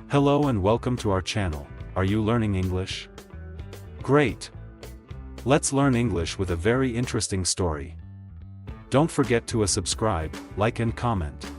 Hello and welcome to our channel. Are you learning English? Great! Let's learn English with a very interesting story. Don't forget to subscribe, like and comment.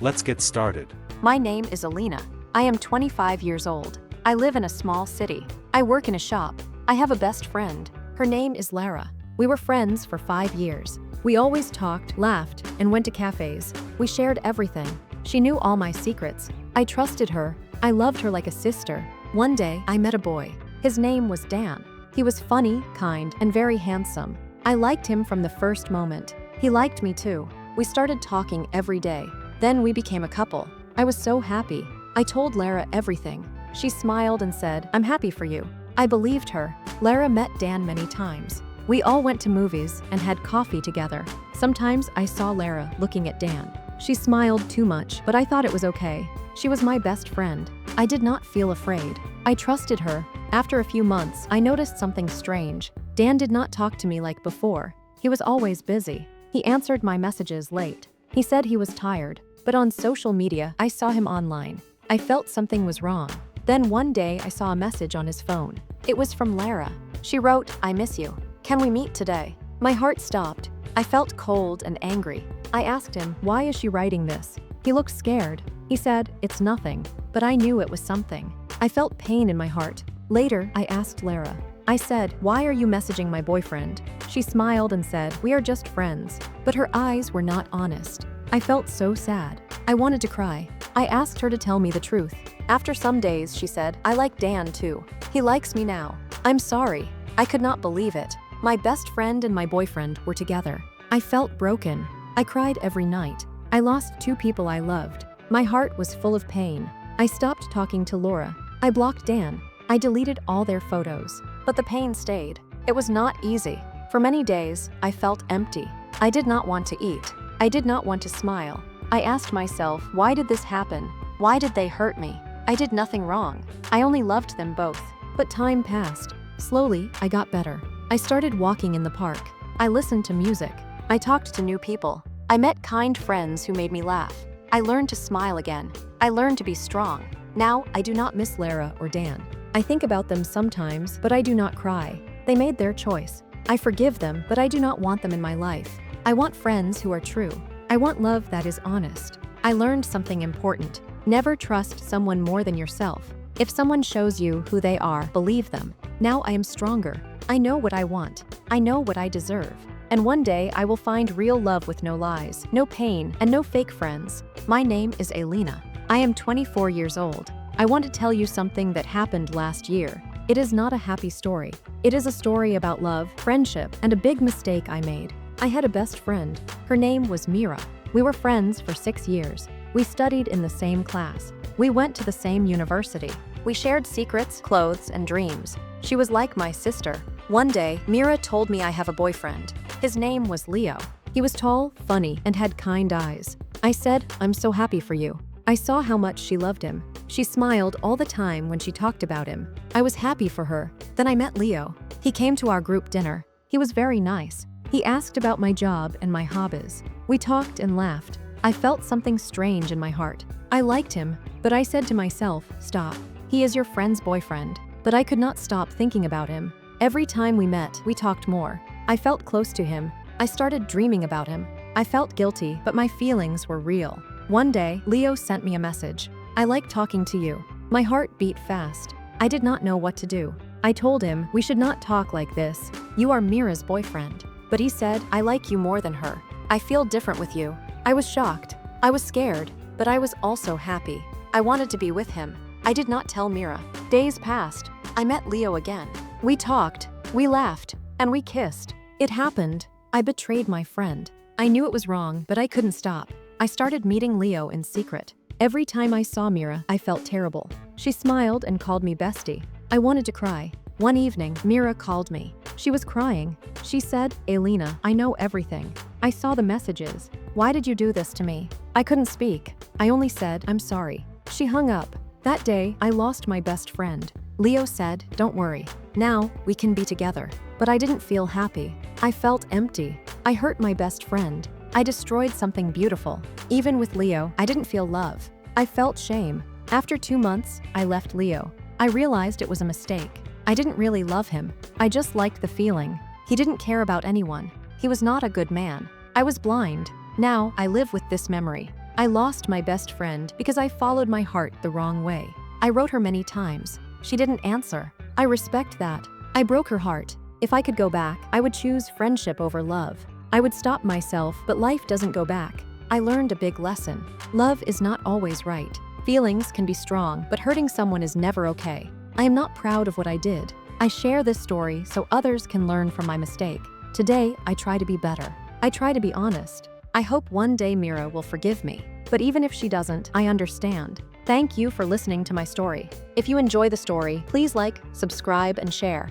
Let's get started. My name is Alina. I am 25 years old. I live in a small city. I work in a shop. I have a best friend. Her name is Lara. We were friends for 5 years. We always talked, laughed, and went to cafes. We shared everything. She knew all my secrets. I trusted her. I loved her like a sister. One day, I met a boy. His name was Dan. He was funny, kind, and very handsome. I liked him from the first moment. He liked me too. We started talking every day. Then we became a couple. I was so happy. I told Lara everything. She smiled and said, "I'm happy for you." I believed her. Lara met Dan many times. We all went to movies and had coffee together. Sometimes I saw Lara looking at Dan. She smiled too much, but I thought it was okay. She was my best friend. I did not feel afraid. I trusted her. After a few months, I noticed something strange. Dan did not talk to me like before. He was always busy. He answered my messages late. He said he was tired, but on social media, I saw him online. I felt something was wrong. Then one day, I saw a message on his phone. It was from Lara. She wrote, "I miss you. Can we meet today?" My heart stopped. I felt cold and angry. I asked him, "Why is she writing this?" He looked scared. He said, "It's nothing," but I knew it was something. I felt pain in my heart. Later, I asked Lara. I said, "Why are you messaging my boyfriend?" She smiled and said, "We are just friends." But her eyes were not honest. I felt so sad. I wanted to cry. I asked her to tell me the truth. After some days, she said, "I like Dan too. He likes me now. I'm sorry." I could not believe it. My best friend and my boyfriend were together. I felt broken. I cried every night. I lost 2 people I loved. My heart was full of pain. I stopped talking to Laura. I blocked Dan. I deleted all their photos. But the pain stayed. It was not easy. For many days, I felt empty. I did not want to eat. I did not want to smile. I asked myself, why did this happen? Why did they hurt me? I did nothing wrong. I only loved them both. But time passed. Slowly, I got better. I started walking in the park. I listened to music. I talked to new people. I met kind friends who made me laugh. I learned to smile again. I learned to be strong. Now, I do not miss Lara or Dan. I think about them sometimes, but I do not cry. They made their choice. I forgive them, but I do not want them in my life. I want friends who are true. I want love that is honest. I learned something important. Never trust someone more than yourself. If someone shows you who they are, believe them. Now I am stronger. I know what I want. I know what I deserve. And one day I will find real love with no lies, no pain, and no fake friends. My name is Alina. I am 24 years old. I want to tell you something that happened last year. It is not a happy story. It is a story about love, friendship, and a big mistake I made. I had a best friend. Her name was Mira. We were friends for 6 years. We studied in the same class. We went to the same university. We shared secrets, clothes, and dreams. She was like my sister. One day, Mira told me I have a boyfriend. His name was Leo. He was tall, funny, and had kind eyes. I said, "I'm so happy for you." I saw how much she loved him. She smiled all the time when she talked about him. I was happy for her. Then I met Leo. He came to our group dinner. He was very nice. He asked about my job and my hobbies. We talked and laughed. I felt something strange in my heart. I liked him, but I said to myself, "Stop. He is your friend's boyfriend." But I could not stop thinking about him. Every time we met, we talked more. I felt close to him. I started dreaming about him. I felt guilty, but my feelings were real. One day, Leo sent me a message. "I like talking to you." My heart beat fast. I did not know what to do. I told him, "We should not talk like this. You are Mira's boyfriend." But he said, "I like you more than her. I feel different with you." I was shocked. I was scared, but I was also happy. I wanted to be with him. I did not tell Mira. Days passed. I met Leo again. We talked, we laughed, and we kissed. It happened. I betrayed my friend. I knew it was wrong, but I couldn't stop. I started meeting Leo in secret. Every time I saw Mira, I felt terrible. She smiled and called me bestie. I wanted to cry. One evening, Mira called me. She was crying. She said, "Alina, I know everything. I saw the messages. Why did you do this to me?" I couldn't speak. I only said, "I'm sorry." She hung up. That day, I lost my best friend. Leo said, "Don't worry. Now, we can be together." But I didn't feel happy. I felt empty. I hurt my best friend. I destroyed something beautiful. Even with Leo, I didn't feel love. I felt shame. After 2 months, I left Leo. I realized it was a mistake. I didn't really love him. I just liked the feeling. He didn't care about anyone. He was not a good man. I was blind. Now, I live with this memory. I lost my best friend because I followed my heart the wrong way. I wrote her many times. She didn't answer. I respect that. I broke her heart. If I could go back, I would choose friendship over love. I would stop myself, but life doesn't go back. I learned a big lesson. Love is not always right. Feelings can be strong, but hurting someone is never okay. I am not proud of what I did. I share this story so others can learn from my mistake. Today, I try to be better. I try to be honest. I hope one day Mira will forgive me. But even if she doesn't, I understand. Thank you for listening to my story. If you enjoy the story, please like, subscribe, and share.